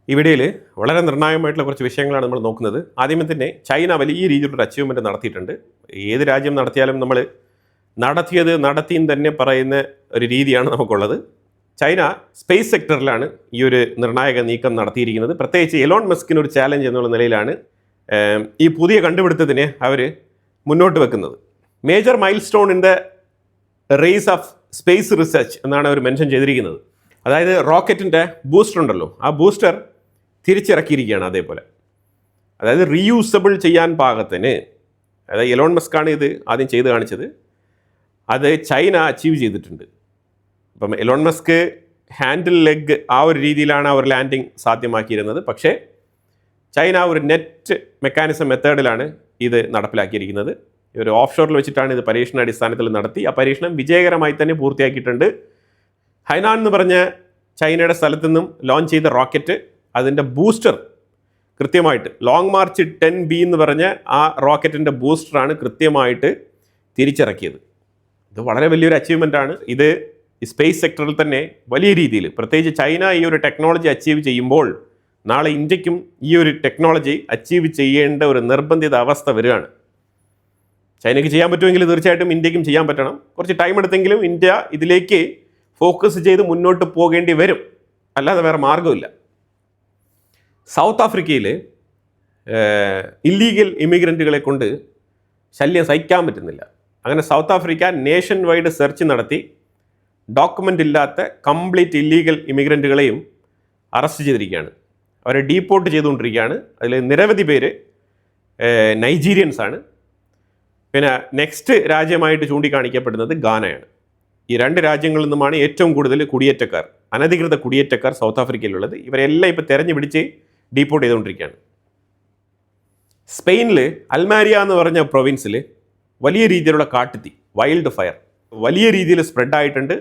ഈ വീഡിയോയിൽ വളരെ നിർണായകമായിട്ടുള്ള കുറച്ച് വിഷയങ്ങളാണ് നമ്മൾ നോക്കുന്നത്. ആദ്യമേ തന്നെ ചൈന വലിയ രീതിയിലുള്ള അച്ചീവ്മെൻറ്റ് നടത്തിയിട്ടുണ്ട്. ഏത് രാജ്യം നടത്തിയാലും നമ്മൾ നടത്തിയും തന്നെ പറയുന്ന ഒരു രീതിയാണ് നമുക്കുള്ളത്. ചൈന സ്പേസ് സെക്ടറിലാണ് ഈ ഒരു നിർണായക നീക്കം നടത്തിയിരിക്കുന്നത്. പ്രത്യേകിച്ച് എലോൺ മസ്കിന് ഒരു ചാലഞ്ച് എന്നുള്ള നിലയിലാണ് ഈ പുതിയ കണ്ടുപിടുത്തത്തിനെ അവർ മുന്നോട്ട് വെക്കുന്നത്. Major mile stone in the race of space research എന്നാണ് അവർ മെൻഷൻ ചെയ്തിരിക്കുന്നത്. അതായത് റോക്കറ്റിൻ്റെ ബൂസ്റ്റർ ഉണ്ടല്ലോ, ആ ബൂസ്റ്റർ തിരിച്ചിറക്കിയിരിക്കുകയാണ്. അതേപോലെ അതായത് റീയൂസബിൾ ചെയ്യാൻ പാകത്തിന്, അതായത് എലോൺ മസ്കാണ് ഇത് ആദ്യം ചെയ്ത് കാണിച്ചത്, അത് ചൈന അച്ചീവ് ചെയ്തിട്ടുണ്ട്. അപ്പം എലോൺ മസ്ക് ഹാൻഡിൽ ലെഗ് ആ ഒരു രീതിയിലാണ് അവർ ലാൻഡിങ് സാധ്യമാക്കിയിരുന്നത്. പക്ഷേ ചൈന ഒരു നെറ്റ് മെത്തേഡിലാണ് ഇത് നടപ്പിലാക്കിയിരിക്കുന്നത്. ഒരു ഓഫ് ഷോറിൽ വെച്ചിട്ടാണ് ഇത് പരീക്ഷണാടിസ്ഥാനത്തിൽ നടത്തി. ആ പരീക്ഷണം വിജയകരമായി തന്നെ പൂർത്തിയാക്കിയിട്ടുണ്ട്. ഹൈനാൻ എന്ന് പറഞ്ഞ ചൈനയുടെ സ്ഥലത്തു നിന്നും ലോഞ്ച് ചെയ്ത റോക്കറ്റ്, അതിൻ്റെ ബൂസ്റ്റർ കൃത്യമായിട്ട് ലോങ് മാർച്ച് 10B എന്ന് പറഞ്ഞ ആ റോക്കറ്റിൻ്റെ ബൂസ്റ്ററാണ് കൃത്യമായിട്ട് തിരിച്ചിറക്കിയത്. ഇത് വളരെ വലിയൊരു അച്ചീവ്മെൻ്റാണ്. ഇത് സ്പേസ് സെക്ടറിൽ തന്നെ വലിയ രീതിയിൽ, പ്രത്യേകിച്ച് ചൈന ഈ ഒരു ടെക്നോളജി അച്ചീവ് ചെയ്യുമ്പോൾ നാളെ ഇന്ത്യക്കും ഈ ഒരു ടെക്നോളജി അച്ചീവ് ചെയ്യേണ്ട ഒരു നിർബന്ധിത അവസ്ഥ വരികയാണ്. ചൈനയ്ക്ക് ചെയ്യാൻ പറ്റുമെങ്കിൽ തീർച്ചയായിട്ടും ഇന്ത്യക്കും ചെയ്യാൻ പറ്റണം. കുറച്ച് ടൈം എടുത്തെങ്കിലും ഇന്ത്യ ഇതിലേക്ക് ഫോക്കസ് ചെയ്ത് മുന്നോട്ട് പോകേണ്ടി വരും, അല്ലാതെ വേറെ മാർഗമില്ല. സൗത്ത് ആഫ്രിക്കയിൽ ഇല്ലീഗൽ ഇമിഗ്രൻറ്റുകളെ കൊണ്ട് ശല്യം സഹിക്കാൻ പറ്റുന്നില്ല. അങ്ങനെ south Africa nation wide search നടത്തി ഡോക്യുമെൻ്റ് ഇല്ലാത്ത കംപ്ലീറ്റ് ഇല്ലീഗൽ ഇമിഗ്രൻറ്റുകളെയും അറസ്റ്റ് ചെയ്തിരിക്കുകയാണ്. അവരെ ഡീപ്പോർട്ട് ചെയ്തുകൊണ്ടിരിക്കുകയാണ്. അതിൽ നിരവധി പേര് നൈജീരിയൻസ് ആണ്. പിന്നെ നെക്സ്റ്റ് രാജ്യമായിട്ട് ചൂണ്ടിക്കാണിക്കപ്പെടുന്നത് ഗാനയാണ്. ഈ രണ്ട് രാജ്യങ്ങളിൽ നിന്നുമാണ് ഏറ്റവും കൂടുതൽ കുടിയേറ്റക്കാർ, അനധികൃത കുടിയേറ്റക്കാർ സൗത്ത് ആഫ്രിക്കയിലുള്ളത്. ഇവരെല്ലാം ഇപ്പോൾ തെരഞ്ഞു പിടിച്ച് ഡീപ്പോർട്ട് ചെയ്തുകൊണ്ടിരിക്കുകയാണ്. സ്പെയിനിൽ അൽമാരിയ എന്ന് പറഞ്ഞ പ്രൊവിൻസിൽ വലിയ രീതിയിലുള്ള കാട്ടുതീ, വൈൽഡ് ഫയർ വലിയ രീതിയിൽ സ്പ്രെഡായിട്ടുണ്ട്.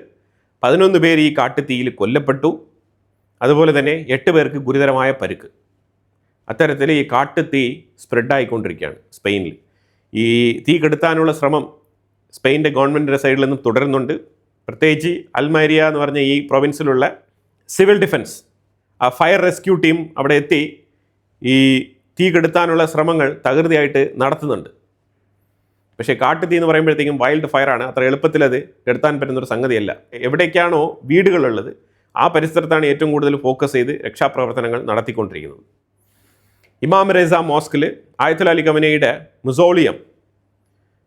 11 പേര് ഈ കാട്ടുതീയിൽ കൊല്ലപ്പെട്ടു. അതുപോലെ തന്നെ 8 പേർക്ക് ഗുരുതരമായ പരുക്ക്. അത്തരത്തിൽ ഈ കാട്ടുതീ സ്പ്രെഡായിക്കൊണ്ടിരിക്കുകയാണ് സ്പെയിനിൽ. ഈ തീ കെടുത്താനുള്ള ശ്രമം സ്പെയിൻ്റെ ഗവൺമെൻറ്റിൻ്റെ സൈഡിൽ നിന്നും തുടരുന്നുണ്ട്. പ്രത്യേകിച്ച് അൽമാരിയ എന്ന് പറഞ്ഞ ഈ പ്രൊവിൻസിലുള്ള സിവിൽ ഡിഫൻസ്, ആ ഫയർ റെസ്ക്യൂ ടീം അവിടെ എത്തി ഈ തീ കെടുത്താനുള്ള ശ്രമങ്ങൾ തകൃതിയായിട്ട് നടത്തുന്നുണ്ട്. പക്ഷേ കാട്ടുതീ എന്ന് പറയുമ്പോഴത്തേക്കും വൈൽഡ് ഫയറാണ്, അത്ര എളുപ്പത്തിൽ അത് കെടുത്താൻ പറ്റുന്നൊരു സംഗതിയല്ല. എവിടേക്കാണോ വീടുകളുള്ളത് ആ പരിസരത്താണ് ഏറ്റവും കൂടുതൽ ഫോക്കസ് ചെയ്ത് രക്ഷാപ്രവർത്തനങ്ങൾ നടത്തിക്കൊണ്ടിരിക്കുന്നത്. ഇമാം റേസ മോസ്കിൽ ആയത്തുൽ അലി ഖമനയുടെ മുസോളിയം,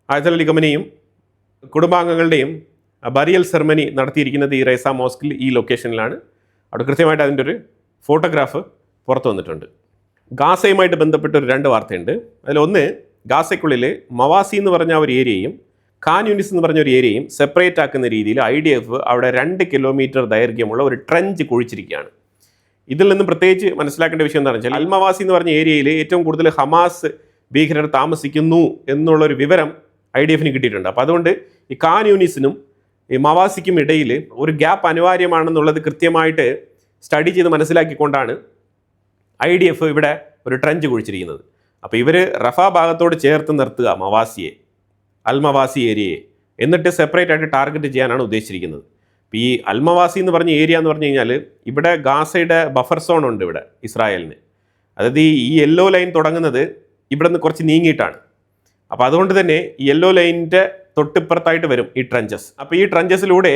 ആയത്തുൽ അലി ഖമനയും കുടുംബാംഗങ്ങളുടെയും ബറിയൽ സെറമണി നടത്തിയിരിക്കുന്നത് ഈ റേസ മോസ്കിൽ, ഈ ലൊക്കേഷനിലാണ്. അവിടെ കൃത്യമായിട്ട് അതിൻ്റെ ഒരു ഫോട്ടോഗ്രാഫ് പുറത്തു വന്നിട്ടുണ്ട്. ഗാസയുമായിട്ട് ബന്ധപ്പെട്ട ഒരു 2 വാർത്തയുണ്ട്. അതിലൊന്ന്, ഗാസയ്ക്കുള്ളിൽ മവാസി എന്ന് പറഞ്ഞ ഒരു ഏരിയയും ഖാൻ യൂനിസ് എന്ന് പറഞ്ഞ ഒരു ഏരിയയും സെപ്പറേറ്റ് ആക്കുന്ന രീതിയിൽ IDF അവിടെ 2 കിലോമീറ്റർ ദൈർഘ്യമുള്ള ഒരു ട്രെഞ്ച് കുഴിച്ചിരിക്കുകയാണ്. ഇതിൽ നിന്നും പ്രത്യേകിച്ച് മനസ്സിലാക്കേണ്ട വിഷയം എന്താണെന്ന് വെച്ചാൽ, അൽമവാസി എന്ന് പറഞ്ഞ ഏരിയയിൽ ഏറ്റവും കൂടുതൽ ഹമാസ് ഭീകരർ താമസിക്കുന്നു എന്നുള്ളൊരു വിവരം IDFന് കിട്ടിയിട്ടുണ്ട്. അപ്പോൾ അതുകൊണ്ട് ഈ ഖാൻ യൂനിസിനും ഈ മവാസിക്കും ഇടയിൽ ഒരു ഗ്യാപ്പ് അനിവാര്യമാണെന്നുള്ളത് കൃത്യമായിട്ട് സ്റ്റഡി ചെയ്ത് മനസ്സിലാക്കിക്കൊണ്ടാണ് IDF ഇവിടെ ഒരു ട്രെഞ്ച് കുഴിച്ചിരിക്കുന്നത്. അപ്പോൾ ഇവർ റഫ ഭാഗത്തോട് ചേർത്ത് നിർത്തുക മവാസിയെ, അൽമവാസി ഏരിയയെ, എന്നിട്ട് സെപ്പറേറ്റ് ആയിട്ട് ടാർഗറ്റ് ചെയ്യാനാണ് ഉദ്ദേശിച്ചിരിക്കുന്നത്. അപ്പോൾ ഈ അൽമവാസി എന്ന് പറഞ്ഞ ഏരിയ എന്ന് പറഞ്ഞു കഴിഞ്ഞാൽ ഇവിടെ ഗാസയുടെ ബഫർ സോൺ ഉണ്ട് ഇവിടെ ഇസ്രായേലിന്. അതായത് ഈ യെല്ലോ ലൈൻ തുടങ്ങുന്നത് ഇവിടെ നിന്ന് കുറച്ച് നീങ്ങിയിട്ടാണ്. അപ്പോൾ അതുകൊണ്ട് തന്നെ ഈ യെല്ലോ ലൈനിൻ്റെ തൊട്ടിപ്പുറത്തായിട്ട് വരും ഈ ട്രഞ്ചസ്. അപ്പോൾ ഈ ട്രഞ്ചസിലൂടെ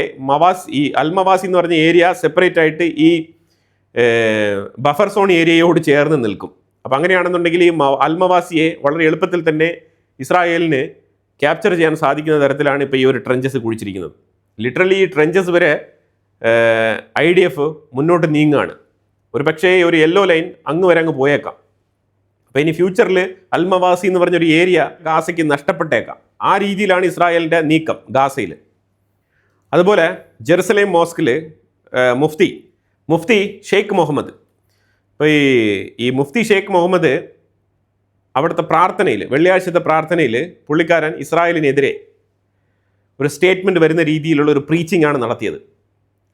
ഈ അൽമവാസി എന്ന് പറഞ്ഞ ഏരിയ സെപ്പറേറ്റ് ആയിട്ട് ഈ ബഫർ സോൺ ഏരിയയോട് ചേർന്ന് നിൽക്കും. അപ്പോൾ അങ്ങനെയാണെന്നുണ്ടെങ്കിൽ ഈ അൽമവാസിയെ വളരെ എളുപ്പത്തിൽ തന്നെ ഇസ്രായേലിന് ക്യാപ്ചർ ചെയ്യാൻ സാധിക്കുന്ന തരത്തിലാണ് ഇപ്പോൾ ഈ ഒരു ട്രഞ്ചസ് കുഴിച്ചിരിക്കുന്നത്. ലിറ്ററലി ഈ ട്രഞ്ചസ് വരെ IDF മുന്നോട്ട് നീങ്ങുകയാണ്. ഒരു പക്ഷേ ഒരു യെല്ലോ ലൈൻ അങ്ങ് വരെ അങ്ങ് പോയേക്കാം. അപ്പോൾ ഇനി ഫ്യൂച്ചറിൽ അൽമവാസി എന്ന് പറഞ്ഞൊരു ഏരിയ ഗാസയ്ക്ക് നഷ്ടപ്പെട്ടേക്കാം. ആ രീതിയിലാണ് ഇസ്രായേലിൻ്റെ നീക്കം ഗാസയിൽ. അതുപോലെ ജെറുസലേം മോസ്കിൽ മുഫ്തി ഷെയ്ഖ് മുഹമ്മദ്, അപ്പോൾ ഈ മുഫ്തി ഷെയ്ഖ് മുഹമ്മദ് അവിടുത്തെ പ്രാർത്ഥനയിൽ, വെള്ളിയാഴ്ചത്തെ പ്രാർത്ഥനയിൽ പുള്ളിക്കാരൻ ഇസ്രായേലിനെതിരെ ഒരു സ്റ്റേറ്റ്മെൻറ്റ് വരുന്ന രീതിയിലുള്ള ഒരു പ്രീച്ചിങ് ആണ് നടത്തിയത്.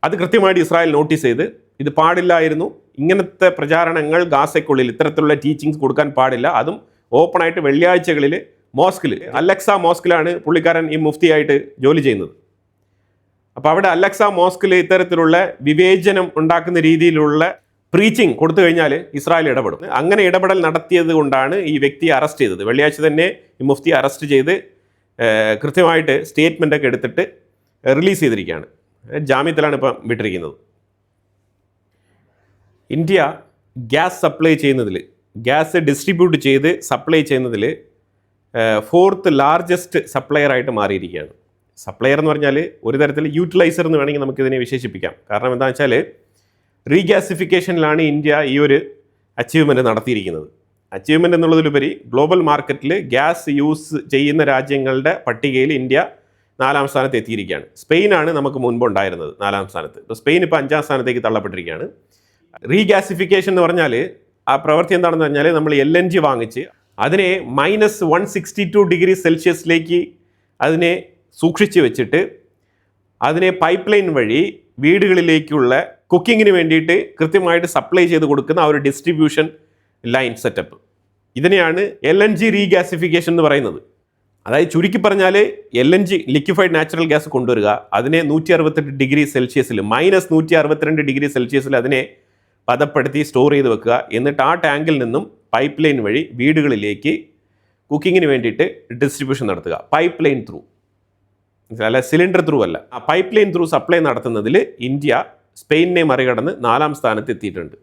അത് കൃത്യമായിട്ട് ഇസ്രായേൽ നോട്ടീസ് ചെയ്ത് ഇത് പാടില്ലായിരുന്നു, ഇങ്ങനത്തെ പ്രചാരണങ്ങൾ ഗാസയ്ക്കുള്ളിൽ ഇത്തരത്തിലുള്ള ടീച്ചിങ്സ് കൊടുക്കാൻ പാടില്ല, അതും ഓപ്പണായിട്ട് വെള്ളിയാഴ്ചകളിൽ മോസ്കിൽ, അലക്സ മോസ്കിലാണ് പുള്ളിക്കാരൻ ഈ മുഫ്തിയായിട്ട് ജോലി ചെയ്യുന്നത്. അപ്പോൾ അവിടെ അലക്സ മോസ്കിൽ ഇത്തരത്തിലുള്ള വിവേചനം ഉണ്ടാക്കുന്ന രീതിയിലുള്ള പ്രീച്ചിങ് കൊടുത്തു കഴിഞ്ഞാൽ ഇസ്രായേൽ ഇടപെടും. അങ്ങനെ ഇടപെടൽ നടത്തിയത് കൊണ്ടാണ് ഈ വ്യക്തിയെ അറസ്റ്റ് ചെയ്തത്. വെള്ളിയാഴ്ച തന്നെ ഈ മുഫ്തിയെ അറസ്റ്റ് ചെയ്ത് കൃത്യമായിട്ട് സ്റ്റേറ്റ്മെൻ്റൊക്കെ എടുത്തിട്ട് റിലീസ് ചെയ്തിരിക്കുകയാണ്. ജാമ്യത്തിലാണ് ഇപ്പം വിട്ടിരിക്കുന്നത്. ഇന്ത്യ ഗ്യാസ് സപ്ലൈ ചെയ്യുന്നതിൽ, ഗ്യാസ് ഡിസ്ട്രിബ്യൂട്ട് ചെയ്ത് സപ്ലൈ ചെയ്യുന്നതിൽ 4th ലാർജസ്റ്റ് സപ്ലയറായിട്ട് മാറിയിരിക്കുകയാണ്. സപ്ലയർ എന്ന് പറഞ്ഞാൽ ഒരു തരത്തിൽ യൂട്ടിലൈസർ എന്ന് വേണമെങ്കിൽ നമുക്കിതിനെ വിശേഷിപ്പിക്കാം. കാരണം എന്താണെന്ന് വെച്ചാൽ റീഗ്യാസിഫിക്കേഷനിലാണ് ഇന്ത്യ ഈ ഒരു അച്ചീവ്മെൻറ്റ് നടത്തിയിരിക്കുന്നത്. അച്ചീവ്മെൻറ്റ് എന്നുള്ളതിലുപരി ഗ്ലോബൽ മാർക്കറ്റിൽ ഗ്യാസ് യൂസ് ചെയ്യുന്ന രാജ്യങ്ങളുടെ പട്ടികയിൽ ഇന്ത്യ 4ാം സ്ഥാനത്ത് എത്തിയിരിക്കുകയാണ്. സ്പെയിനാണ് നമുക്ക് മുൻപ് ഉണ്ടായിരുന്നത് 4ാം സ്ഥാനത്ത്. ഇപ്പോൾ സ്പെയിൻ ഇപ്പോൾ 5ാം സ്ഥാനത്തേക്ക് തള്ളപ്പെട്ടിരിക്കുകയാണ്. റീഗ്യാസിഫിക്കേഷൻ എന്ന് പറഞ്ഞാൽ ആ പ്രവൃത്തി എന്താണെന്ന് പറഞ്ഞാൽ നമ്മൾ LNG വാങ്ങിച്ച് അതിനെ -162 ഡിഗ്രി സെൽഷ്യസിലേക്ക് അതിനെ സൂക്ഷിച്ച് വെച്ചിട്ട് അതിനെ പൈപ്പ് ലൈൻ വഴി വീടുകളിലേക്കുള്ള കുക്കിങ്ങിന് വേണ്ടിയിട്ട് കൃത്യമായിട്ട് സപ്ലൈ ചെയ്ത് കൊടുക്കുന്ന ആ ഒരു ഡിസ്ട്രിബ്യൂഷൻ ലൈൻ സെറ്റപ്പ്, ഇതിനെയാണ് LNG റീഗ്യാസിഫിക്കേഷൻ എന്ന് പറയുന്നത്. അതായത് ചുരുക്കി പറഞ്ഞാൽ LNG ലിക്വിഫൈഡ് നാച്ചുറൽ ഗ്യാസ് കൊണ്ടുവരിക, അതിനെ 168 ഡിഗ്രി സെൽഷ്യസിൽ -162 ഡിഗ്രി സെൽഷ്യസിൽ അതിനെ പദപ്പെടുത്തി സ്റ്റോർ ചെയ്ത് വെക്കുക. എന്നിട്ട് ആ ടാങ്കിൽ നിന്നും പൈപ്പ് ലൈൻ വഴി വീടുകളിലേക്ക് കുക്കിങ്ങിന് വേണ്ടിയിട്ട് ഡിസ്ട്രിബ്യൂഷൻ നടത്തുക. പൈപ്പ് ലൈൻ ത്രൂ, അല്ല സിലിണ്ടർ ത്രൂ അല്ല, ആ പൈപ്പ് ലൈൻ ത്രൂ സപ്ലൈ നടത്തുന്നതിൽ ഇന്ത്യ സ്പെയിനിനെ മറികടന്ന് 4ാം സ്ഥാനത്ത് എത്തിയിട്ടുണ്ട്.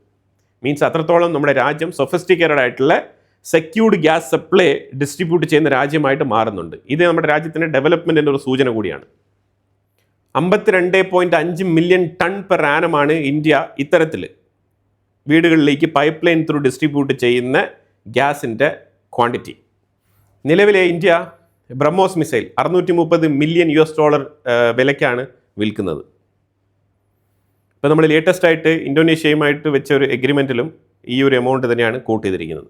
മീൻസ് അത്രത്തോളം നമ്മുടെ രാജ്യം സൊഫിസ്റ്റിക്കേറ്റഡ് ആയിട്ടുള്ള സെക്യൂർഡ് ഗ്യാസ് സപ്ലൈ ഡിസ്ട്രിബ്യൂട്ട് ചെയ്യുന്ന രാജ്യമായിട്ട് മാറുന്നുണ്ട്. ഇത് നമ്മുടെ രാജ്യത്തിൻ്റെ ഡെവലപ്മെൻറ്റിൻ്റെ ഒരു സൂചന കൂടിയാണ്. 52.5 മില്യൺ ടൺ പെർ ആനമാണ് ഇന്ത്യ ഇത്തരത്തിൽ വീടുകളിലേക്ക് പൈപ്പ് ലൈൻ ത്രൂ ഡിസ്ട്രിബ്യൂട്ട് ചെയ്യുന്ന ഗ്യാസിൻ്റെ ക്വാണ്ടിറ്റി. നിലവിലെ ഇന്ത്യ ബ്രഹ്മോസ് മിസൈൽ $630 മില്യൺ വിലയ്ക്കാണ് വിൽക്കുന്നത്. ഇപ്പോൾ നമ്മൾ ലേറ്റസ്റ്റ് ആയിട്ട് ഇന്തോനേഷ്യയുമായിട്ട് വെച്ച ഒരു എഗ്രിമെൻറ്റിലും ഈ ഒരു എമൗണ്ട് തന്നെയാണ് കോട്ട് ചെയ്തിരിക്കുന്നത്.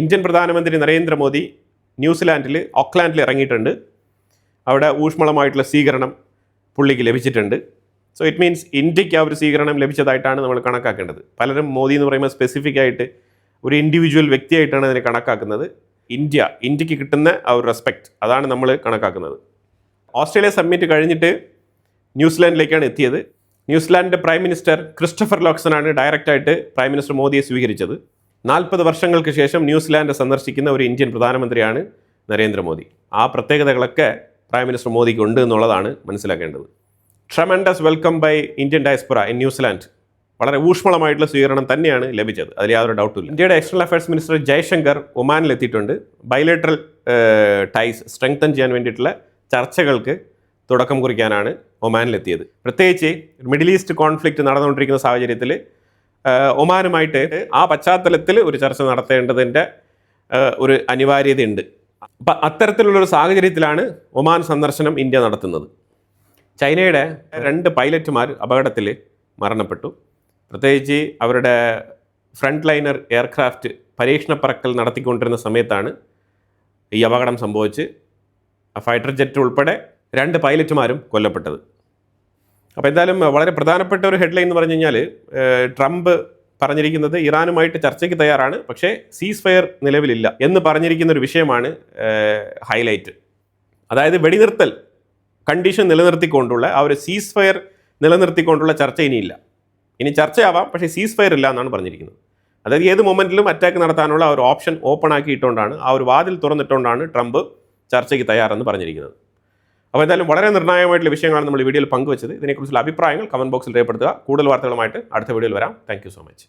ഇന്ത്യൻ പ്രധാനമന്ത്രി നരേന്ദ്രമോദി ന്യൂസിലാൻഡിൽ ഓക്ലാൻഡിൽ ഇറങ്ങിയിട്ടുണ്ട്. അവിടെ ഊഷ്മളമായിട്ടുള്ള സ്വീകരണം പുള്ളിക്ക് ലഭിച്ചിട്ടുണ്ട്. സോ ഇറ്റ് മീൻസ് ഇന്ത്യക്ക് ആ ഒരു സ്വീകരണം ലഭിച്ചതായിട്ടാണ് നമ്മൾ കണക്കാക്കേണ്ടത്. പലരും മോദി എന്ന് പറയുമ്പോൾ സ്പെസിഫിക് ആയിട്ട് ഒരു ഇൻഡിവിജ്വൽ വ്യക്തിയായിട്ടാണ് അതിനെ കണക്കാക്കുന്നത്. ഇന്ത്യക്ക് കിട്ടുന്ന ആ ഒരു റെസ്പെക്റ്റ്, അതാണ് നമ്മൾ കണക്കാക്കുന്നത്. ഓസ്ട്രേലിയ സബ്മിറ്റ് കഴിഞ്ഞിട്ട് ന്യൂസിലാൻഡിലേക്കാണ് എത്തിയത്. ന്യൂസിലാൻഡിൻ്റെ പ്രൈം മിനിസ്റ്റർ ക്രിസ്റ്റഫർ ലോക്സനാണ് ഡയറക്റ്റായിട്ട് പ്രൈം മിനിസ്റ്റർ മോദിയെ സ്വീകരിച്ചത്. 40 വർഷങ്ങൾക്ക് ശേഷം ന്യൂസിലാൻഡ് സന്ദർശിക്കുന്ന ഒരു ഇന്ത്യൻ പ്രധാനമന്ത്രിയാണ് നരേന്ദ്രമോദി. ആ പ്രത്യേകതകളൊക്കെ പ്രൈം മിനിസ്റ്റർ മോദിക്ക് ഉണ്ട് എന്നുള്ളതാണ് മനസ്സിലാക്കേണ്ടത്. Tremendous welcome by Indian diaspora in New Zealand. വളരെ ഊഷ്മളമായിട്ടുള്ള സ്വീകരണം തന്നെയാണ് ലഭിച്ചത്, അതിൽ യാതൊരു ഡൗട്ടുമില്ല. ഇന്ത്യയുടെ എക്സ്റ്റേണൽ അഫയേഴ്സ് മിനിസ്റ്റർ ജയശങ്കർ ഒമാനിലെത്തിയിട്ടുണ്ട്. ബൈലേറ്ററൽ ടൈസ് സ്ട്രെങ്തൻ ചെയ്യാൻ വേണ്ടിയിട്ടുള്ള ചർച്ചകൾക്ക് തുടക്കം കുറിക്കാനാണ് ഒമാനിലെത്തിയത്. പ്രത്യേകിച്ച് മിഡിൽ ഈസ്റ്റ് കോൺഫ്ലിക്റ്റ് നടന്നുകൊണ്ടിരിക്കുന്ന സാഹചര്യത്തിൽ ഒമാനുമായിട്ട് ആ പശ്ചാത്തലത്തിൽ ഒരു ചർച്ച നടത്തേണ്ടതിൻ്റെ ഒരു അനിവാര്യതയുണ്ട്. അപ്പം അത്തരത്തിലുള്ളൊരു സാഹചര്യത്തിലാണ് ഒമാൻ സന്ദർശനം ഇന്ത്യ നടത്തുന്നത്. ചൈനയുടെ 2 പൈലറ്റുമാർ അപകടത്തിൽ മരണപ്പെട്ടു. പ്രത്യേകിച്ച് അവരുടെ ഫ്രണ്ട് ലൈനർ എയർക്രാഫ്റ്റ് പരീക്ഷണ പറക്കൽ നടത്തിക്കൊണ്ടിരുന്ന സമയത്താണ് ഈ അപകടം സംഭവിച്ച് ഫൈറ്റർ ജെറ്റ് ഉൾപ്പെടെ 2 പൈലറ്റുമാരും കൊല്ലപ്പെട്ടത്. അപ്പോൾ എന്തായാലും വളരെ പ്രധാനപ്പെട്ട ഒരു ഹെഡ്ലൈൻ എന്ന് പറഞ്ഞു കഴിഞ്ഞാൽ ട്രംപ് പറഞ്ഞിരിക്കുന്നത് ഇറാനുമായിട്ട് ചർച്ചയ്ക്ക് തയ്യാറാണ്, പക്ഷേ സീസ് ഫയർ നിലവിലില്ല എന്ന് പറഞ്ഞിരിക്കുന്ന ഒരു വിഷയമാണ് ഹൈലൈറ്റ്. അതായത് വെടിനിർത്തൽ കണ്ടീഷൻ നിലനിർത്തിക്കൊണ്ടുള്ള ആ ഒരു സീസ് ഫയർ നിലനിർത്തിക്കൊണ്ടുള്ള ചർച്ച ഇനിയില്ല. ഇനി ചർച്ചയാവാം, പക്ഷേ സീസ് ഫയർ ഇല്ല എന്നാണ് പറഞ്ഞിരിക്കുന്നത്. അതായത് ഏത് മൊമെൻറ്റിലും അറ്റാക്ക് നടത്താനുള്ള ഒരു ഓപ്ഷൻ ഓപ്പൺ ആക്കിയിട്ടുകൊണ്ടാണ്, ആ ഒരു വാതിൽ തുറന്നിട്ടുകൊണ്ടാണ് ട്രംപ് ചർച്ചയ്ക്ക് തയ്യാറെന്ന് പറഞ്ഞിരിക്കുന്നത്. അപ്പോൾ എന്തായാലും വളരെ നിർണായകമായിട്ടുള്ള വിഷയങ്ങളാണ് നമ്മൾ ഈ വീഡിയോയിൽ പങ്കുവച്ചത്. ഇതിനെക്കുറിച്ചുള്ള അഭിപ്രായങ്ങൾ കമൻറ്റ് ബോക്സിൽ രേഖപ്പെടുത്തുക. കൂടുതൽ വാർത്തകളുമായിട്ട് അടുത്ത വീഡിയോയിൽ വരാം. Thank you so much.